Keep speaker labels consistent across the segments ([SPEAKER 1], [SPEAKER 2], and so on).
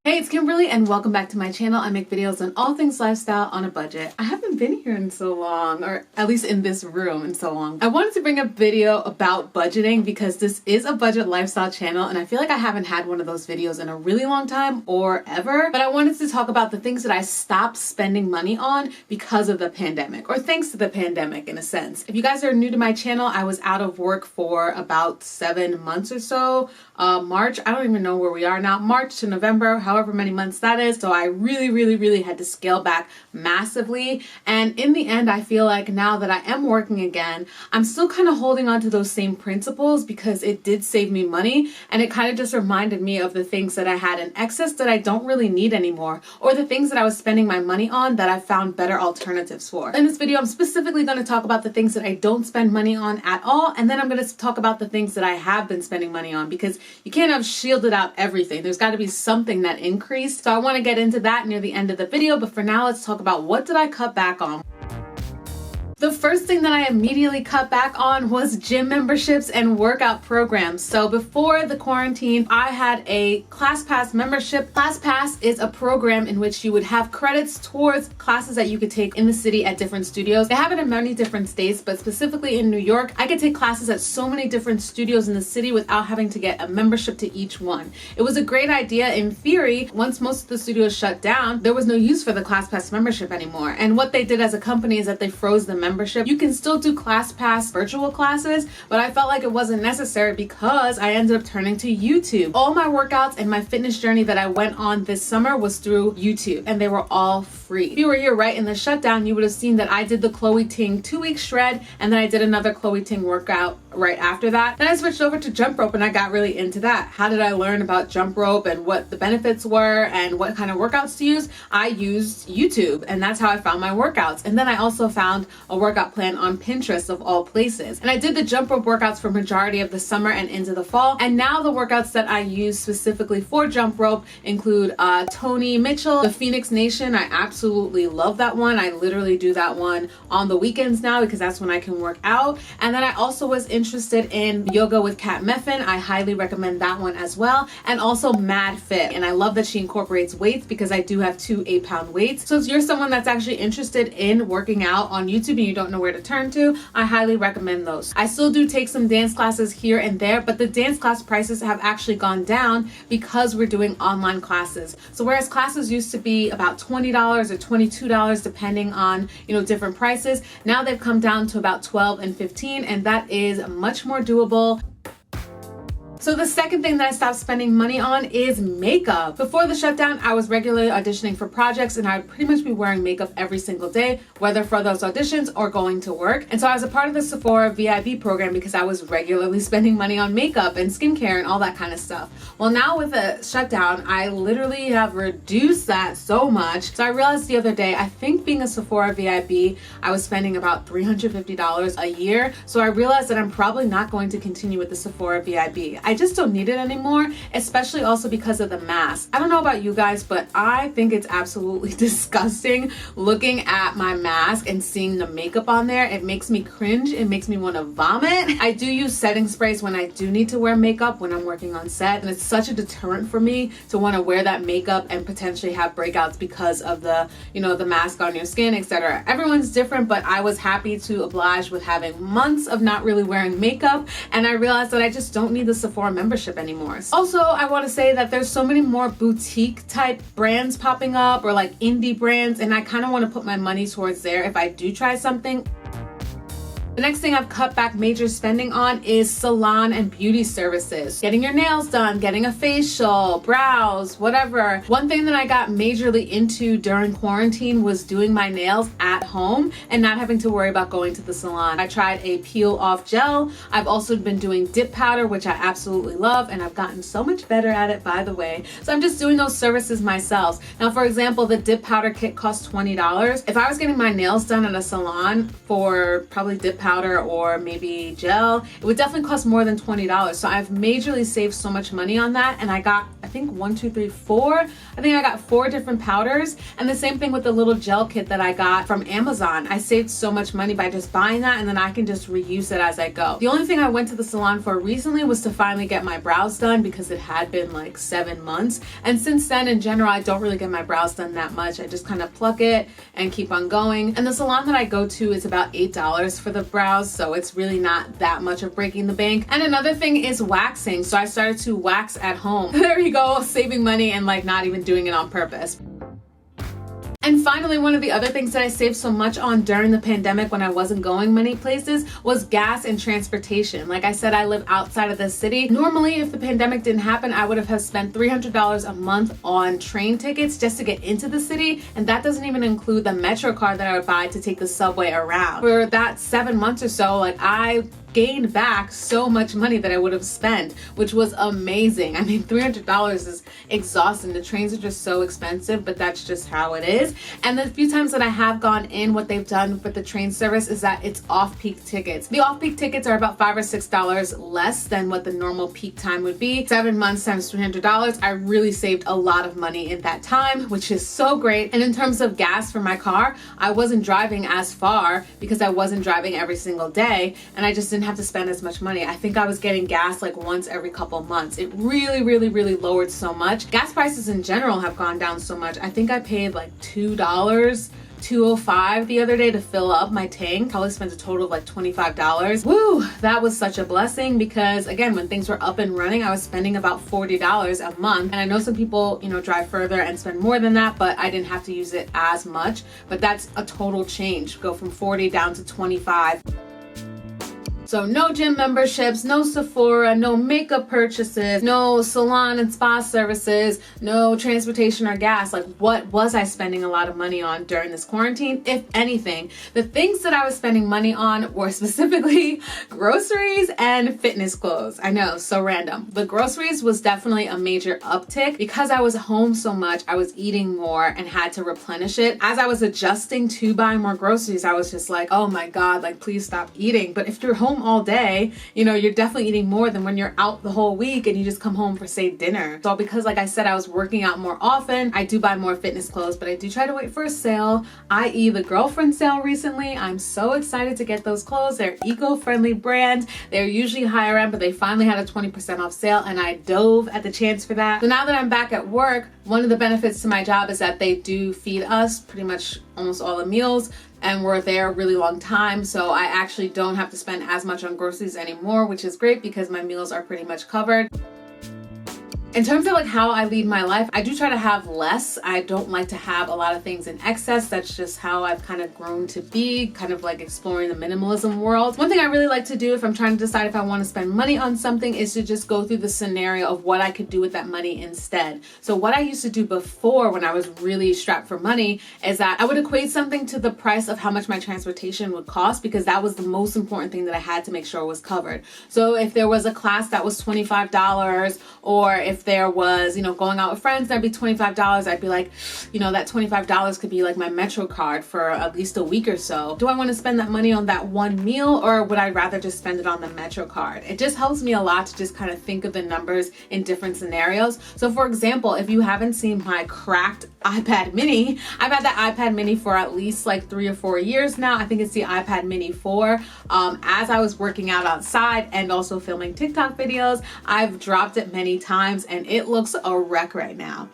[SPEAKER 1] Hey, it's Kimberlee and welcome back to my channel. I make videos on all things lifestyle on a budget. I haven't been here in so long, or at least in this room in so long. I wanted to bring a video about budgeting because this is a budget lifestyle channel and I feel like I haven't had one of those videos in a really long time or ever. But I wanted to talk about the things that I stopped spending money on because of the pandemic, or thanks to the pandemic in a sense. If you guys are new to my channel, I was out of work for about 7 months or so. March, I don't even know where we are now, March to November, however many months that is. So I really had to scale back massively. And in the end, I feel like now that I am working again, I'm still kind of holding on to those same principles because it did save me money. And it kind of just reminded me of the things that I had in excess that I don't really need anymore, or the things that I was spending my money on that I found better alternatives for. In this video, I'm specifically going to talk about the things that I don't spend money on at all. And then I'm going to talk about the things that I have been spending money on, because you can't have shielded out everything. There's got to be something that increased. So I want to get into that near the end of the video. But for now, let's talk about what did I cut back on. The first thing that I immediately cut back on was gym memberships and workout programs. So before the quarantine, I had a ClassPass membership. ClassPass is a program in which you would have credits towards classes that you could take in the city at different studios. They have it in many different states, but specifically in New York, I could take classes at so many different studios in the city without having to get a membership to each one. It was a great idea in theory. Once most of the studios shut down, there was no use for the ClassPass membership anymore. And what they did as a company is that they froze the membership. You can still do ClassPass virtual classes, but I felt like it wasn't necessary because I ended up turning to YouTube. All my workouts and my fitness journey that I went on this summer was through YouTube, and they were all free. If you were here right in the shutdown, you would have seen that I did the Chloe Ting 2-week shred, and then I did another Chloe Ting workout right after that. Then I switched over to jump rope and I got really into that. How did I learn about jump rope and what the benefits were and what kind of workouts to use? I used YouTube, and that's how I found my workouts. And then I also found a workout plan on Pinterest of all places. And I did the jump rope workouts for majority of the summer and into the fall. And now the workouts that I use specifically for jump rope include Tony Mitchell, the Phoenix Nation. I absolutely love that one. I literally do that one on the weekends now because that's when I can work out. And then I also was interested in yoga with Kat Meffin. I highly recommend that one as well. And also Mad Fit. And I love that she incorporates weights because I do have 2 8-pound weights. So if you're someone that's actually interested in working out on YouTube and you don't know where to turn to, I highly recommend those. I still do take some dance classes here and there, but the dance class prices have actually gone down because we're doing online classes. So whereas classes used to be about $20 or $22 depending on, different prices, now they've come down to about $12 and $15, and that is much more doable. So the second thing that I stopped spending money on is makeup. Before the shutdown, I was regularly auditioning for projects and I'd pretty much be wearing makeup every single day, whether for those auditions or going to work. And so I was a part of the Sephora VIP program because I was regularly spending money on makeup and skincare and all that kind of stuff. Well, now with the shutdown, I literally have reduced that so much. So I realized the other day, I think being a Sephora VIP, I was spending about $350 a year. So I realized that I'm probably not going to continue with the Sephora VIP. I just don't need it anymore, especially also because of the mask. I don't know about you guys, but I think it's absolutely disgusting looking at my mask and seeing the makeup on there. It makes me cringe. It makes me want to vomit. I do use setting sprays when I do need to wear makeup when I'm working on set, and it's such a deterrent for me to want to wear that makeup and potentially have breakouts because of the, the mask on your skin, etc. Everyone's different, but I was happy to oblige with having months of not really wearing makeup, and I realized that I just don't need the Sephora membership anymore. Also, I want to say that there's so many more boutique type brands popping up, or like indie brands, and I kind of want to put my money towards there if I do try something. The next thing I've cut back major spending on is salon and beauty services. Getting your nails done, getting a facial, brows, whatever. One thing that I got majorly into during quarantine was doing my nails at home and not having to worry about going to the salon. I tried a peel off gel. I've also been doing dip powder, which I absolutely love, and I've gotten so much better at it, by the way. So I'm just doing those services myself. Now, for example, the dip powder kit costs $20. If I was getting my nails done at a salon for probably dip powder powder or maybe gel, it would definitely cost more than $20. So I've majorly saved so much money on that. And I got, I think 1, 2, 3, 4. I think I got 4 different powders. And the same thing with the little gel kit that I got from Amazon. I saved so much money by just buying that, and then I can just reuse it as I go. The only thing I went to the salon for recently was to finally get my brows done, because it had been like 7 months. And since then, in general, I don't really get my brows done that much. I just kind of pluck it and keep on going. And the salon that I go to is about $8 for the brows, so it's really not that much of breaking the bank. And another thing is waxing. So I started to wax at home. There you go, saving money and like not even doing it on purpose. And finally, one of the other things that I saved so much on during the pandemic when I wasn't going many places was gas and transportation. Like I said, I live outside of the city. Normally, if the pandemic didn't happen, I would have spent $300 a month on train tickets just to get into the city. And that doesn't even include the Metro card that I would buy to take the subway around. For that 7 months or so, like I gained back so much money that I would have spent, which was amazing. I mean, $300 is exhausting. The trains are just so expensive, but that's just how it is. And the few times that I have gone in, what they've done with the train service is that it's off-peak tickets. The off-peak tickets are about $5 or $6 less than what the normal peak time would be. 7 months times $300. I really saved a lot of money in that time, which is so great. And in terms of gas for my car, I wasn't driving as far because I wasn't driving every single day, and I just didn't have to spend as much money. I think I was getting gas like once every couple months. It really lowered so much. Gas prices in general have gone down so much. I think I paid like $2, $2.05 the other day to fill up my tank. Probably spent a total of like $25. Woo, that was such a blessing, because again, when things were up and running, I was spending about $40 a month. And I know some people, you know, drive further and spend more than that, but I didn't have to use it as much. But that's a total change. Go from 40 down to 25. So no gym memberships, no Sephora, no makeup purchases, no salon and spa services, no transportation or gas. Like, what was I spending a lot of money on during this quarantine? If anything, the things that I was spending money on were specifically groceries and fitness clothes. I know, so random. The groceries was definitely a major uptick because I was home so much. I was eating more and had to replenish it. As I was adjusting to buying more groceries, I was just like, oh my God, like please stop eating. But if you're home all day, you know, you're definitely eating more than when you're out the whole week and you just come home for, say, dinner. So because, like I said, I was working out more often, I do buy more fitness clothes, but I do try to wait for a sale, i.e. the girlfriend sale recently. I'm so excited to get those clothes. They're eco-friendly brand. They're usually higher end, but they finally had a 20% off sale, and I dove at the chance for that. So now that I'm back at work, one of the benefits to my job is that they do feed us pretty much almost all the meals, and we're there a really long time, so I actually don't have to spend as much on groceries anymore, which is great because my meals are pretty much covered. In terms of like how I lead my life, I do try to have less. I don't like to have a lot of things in excess. That's just how I've kind of grown to be, kind of like exploring the minimalism world. One thing I really like to do if I'm trying to decide if I want to spend money on something is to just go through the scenario of what I could do with that money instead. So what I used to do before when I was really strapped for money is that I would equate something to the price of how much my transportation would cost, because that was the most important thing that I had to make sure was covered. So if there was a class that was $25, or if there was, you know, going out with friends, that'd be $25. I'd be like, you know, that $25 could be like my Metro card for at least a week or so. Do I want to spend that money on that one meal, or would I rather just spend it on the Metro card? It just helps me a lot to just kind of think of the numbers in different scenarios. So for example, if you haven't seen my cracked iPad mini, I've had that iPad mini for at least like 3 or 4 years now. I think it's the iPad mini 4. As I was working out outside and also filming TikTok videos, I've dropped it many times and it looks a wreck right now,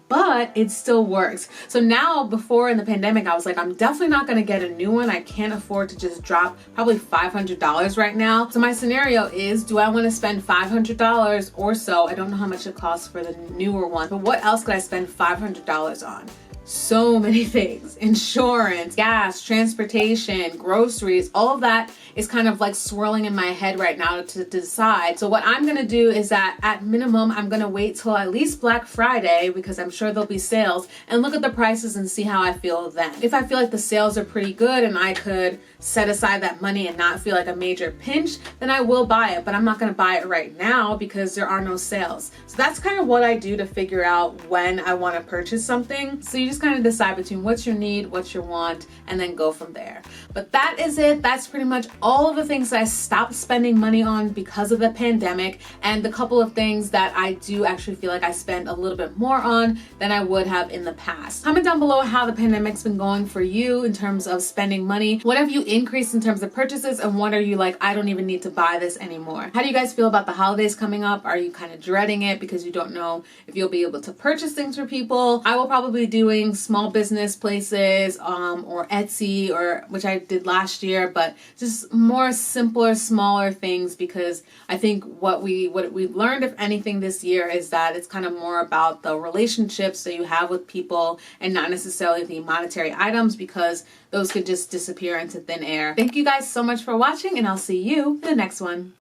[SPEAKER 1] but it still works. So now, before in the pandemic, I was like, I'm definitely not going to get a new one. I can't afford to just drop probably $500 right now. So my scenario is, do I want to spend $500 or so? I don't know how much it costs for the newer one, but what else could I spend $500 on? So many things: insurance, gas, transportation, groceries, all of that is kind of like swirling in my head right now to decide. So what I'm gonna do is that at minimum, I'm gonna wait till at least Black Friday, because I'm sure there'll be sales, and look at the prices and see how I feel then. If I feel like the sales are pretty good and I could set aside that money and not feel like a major pinch, then I will buy it, but I'm not gonna buy it right now because there are no sales. So that's kind of what I do to figure out when I wanna purchase something. So you just just kind of decide between what's your need, what's your want, and then go from there. But that is it. That's pretty much all of the things that I stopped spending money on because of the pandemic, and the couple of things that I do actually feel like I spend a little bit more on than I would have in the past. Comment down below how the pandemic's been going for you in terms of spending money. What have you increased in terms of purchases, and what are you like, I don't even need to buy this anymore? How do you guys feel about the holidays coming up? Are you kind of dreading it because you don't know if you'll be able to purchase things for people? I will probably be doing small business places or Etsy, or which I did last year, but just more simpler, smaller things, because I think what we've learned, if anything, this year is that it's kind of more about the relationships that you have with people and not necessarily the monetary items, because those could just disappear into thin air. Thank you guys so much for watching, and I'll see you in the next one.